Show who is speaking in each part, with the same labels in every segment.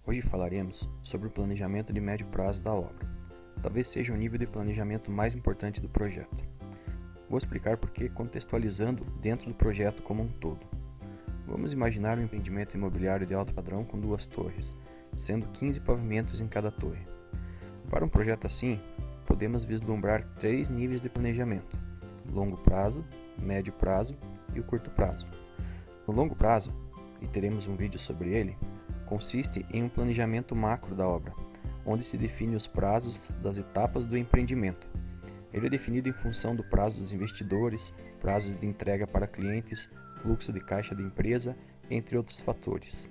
Speaker 1: Hoje falaremos sobre o planejamento de médio prazo da obra. Talvez seja o nível de planejamento mais importante do projeto. Vou explicar por que contextualizando dentro do projeto como um todo. Vamos imaginar um empreendimento imobiliário de alto padrão com 2 torres, sendo 15 pavimentos em cada torre. Para um projeto assim, podemos vislumbrar 3 níveis de planejamento: longo prazo, médio prazo e o curto prazo. No longo prazo, e teremos um vídeo sobre ele, consiste em um planejamento macro da obra, onde se define os prazos das etapas do empreendimento. Ele é definido em função do prazo dos investidores, prazos de entrega para clientes, fluxo de caixa da empresa, entre outros fatores.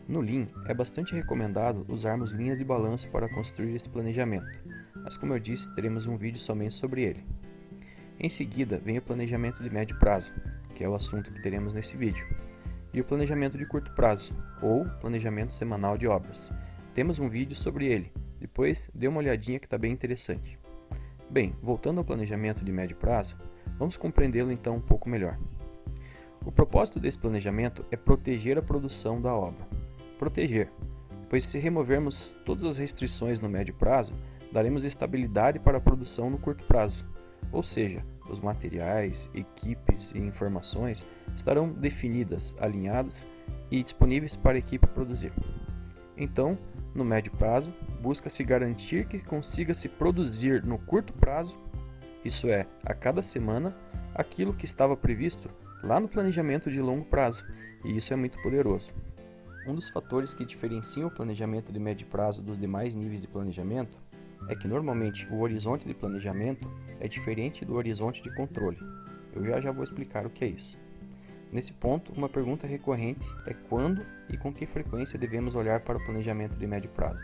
Speaker 1: No Lean, é bastante recomendado usarmos linhas de balanço para construir esse planejamento, mas como eu disse, teremos um vídeo somente sobre ele. Em seguida, vem o planejamento de médio prazo, que é o assunto que teremos nesse vídeo, e o planejamento de curto prazo, ou planejamento semanal de obras. Temos um vídeo sobre ele, depois dê uma olhadinha que está bem interessante. Bem, voltando ao planejamento de médio prazo, vamos compreendê-lo então um pouco melhor. O propósito desse planejamento é proteger a produção da obra. Proteger, pois se removermos todas as restrições no médio prazo, daremos estabilidade para a produção no curto prazo, ou seja, os materiais, equipes e informações estarão definidas, alinhadas e disponíveis para a equipe produzir. Então, no médio prazo, busca-se garantir que consiga-se produzir no curto prazo, isso é, a cada semana, aquilo que estava previsto lá no planejamento de longo prazo, e isso é muito poderoso. Um dos fatores que diferenciam o planejamento de médio prazo dos demais níveis de planejamento é que normalmente o horizonte de planejamento é diferente do horizonte de controle. Eu já vou explicar o que é isso. Nesse ponto, uma pergunta recorrente é quando e com que frequência devemos olhar para o planejamento de médio prazo.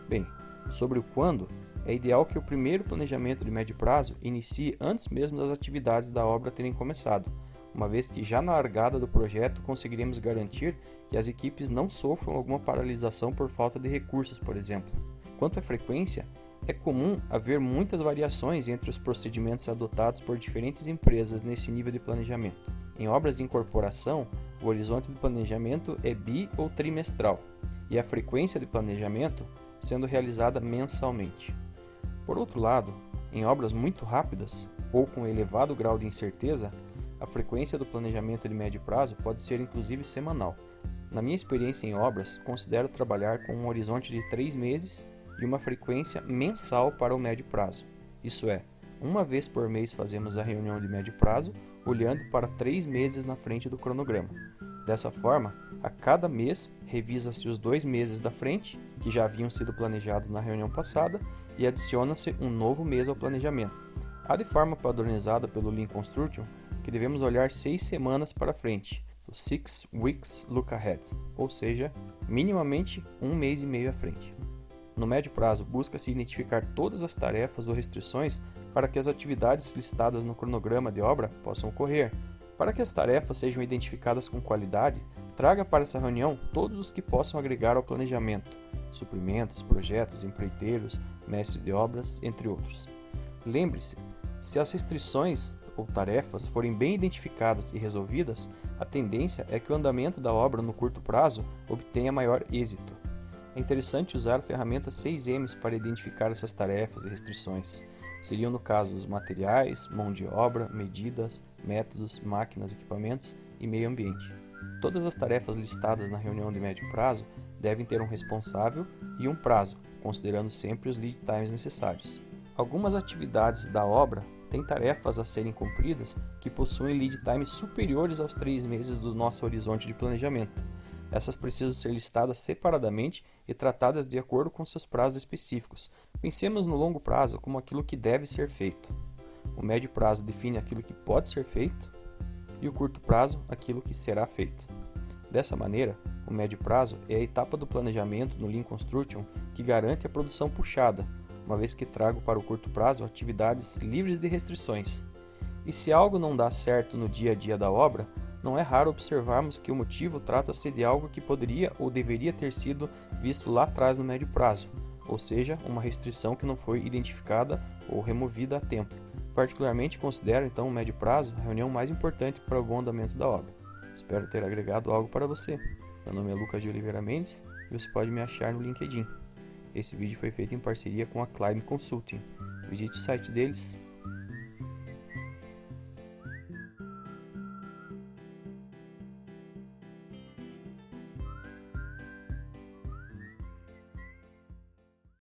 Speaker 1: Bem, sobre o quando, é ideal que o primeiro planejamento de médio prazo inicie antes mesmo das atividades da obra terem começado, uma vez que já na largada do projeto conseguiremos garantir que as equipes não sofram alguma paralisação por falta de recursos, por exemplo. Quanto à frequência, é comum haver muitas variações entre os procedimentos adotados por diferentes empresas nesse nível de planejamento. Em obras de incorporação, o horizonte de planejamento é ou trimestral, e a frequência de planejamento sendo realizada mensalmente. Por outro lado, em obras muito rápidas ou com elevado grau de incerteza, a frequência do planejamento de médio prazo pode ser inclusive semanal. Na minha experiência em obras, considero trabalhar com um horizonte de 3 meses e uma frequência mensal para o médio prazo. Isso é, uma vez por mês fazemos a reunião de médio prazo, olhando para 3 meses na frente do cronograma. Dessa forma, a cada mês revisa-se os 2 meses da frente, que já haviam sido planejados na reunião passada, e adiciona-se um novo mês ao planejamento. Há de forma padronizada pelo Lean Construction que devemos olhar 6 semanas para frente, o 6 Weeks Look Ahead, ou seja, minimamente 1 mês e meio à frente. No médio prazo, busca-se identificar todas as tarefas ou restrições para que as atividades listadas no cronograma de obra possam ocorrer. Para que as tarefas sejam identificadas com qualidade, traga para essa reunião todos os que possam agregar ao planejamento, suprimentos, projetos, empreiteiros, mestre de obras, entre outros. Lembre-se, se as restrições ou tarefas forem bem identificadas e resolvidas, a tendência é que o andamento da obra no curto prazo obtenha maior êxito. É interessante usar a ferramenta 6Ms para identificar essas tarefas e restrições. Seriam, no caso, os materiais, mão de obra, medidas, métodos, máquinas, equipamentos e meio ambiente. Todas as tarefas listadas na reunião de médio prazo devem ter um responsável e um prazo, considerando sempre os lead times necessários. Algumas atividades da obra têm tarefas a serem cumpridas que possuem lead times superiores aos 3 meses do nosso horizonte de planejamento. Essas precisam ser listadas separadamente e tratadas de acordo com seus prazos específicos. Pensemos no longo prazo como aquilo que deve ser feito. O médio prazo define aquilo que pode ser feito e o curto prazo aquilo que será feito. Dessa maneira, o médio prazo é a etapa do planejamento no Lean Construction que garante a produção puxada, uma vez que trago para o curto prazo atividades livres de restrições. E se algo não dá certo no dia a dia da obra, não é raro observarmos que o motivo trata-se de algo que poderia ou deveria ter sido visto lá atrás no médio prazo, ou seja, uma restrição que não foi identificada ou removida a tempo. Particularmente considero então o médio prazo a reunião mais importante para o bom andamento da obra. Espero ter agregado algo para você. Meu nome é Lucas de Oliveira Mendes e você pode me achar no LinkedIn. Esse vídeo foi feito em parceria com a Climb Consulting. Visite o site deles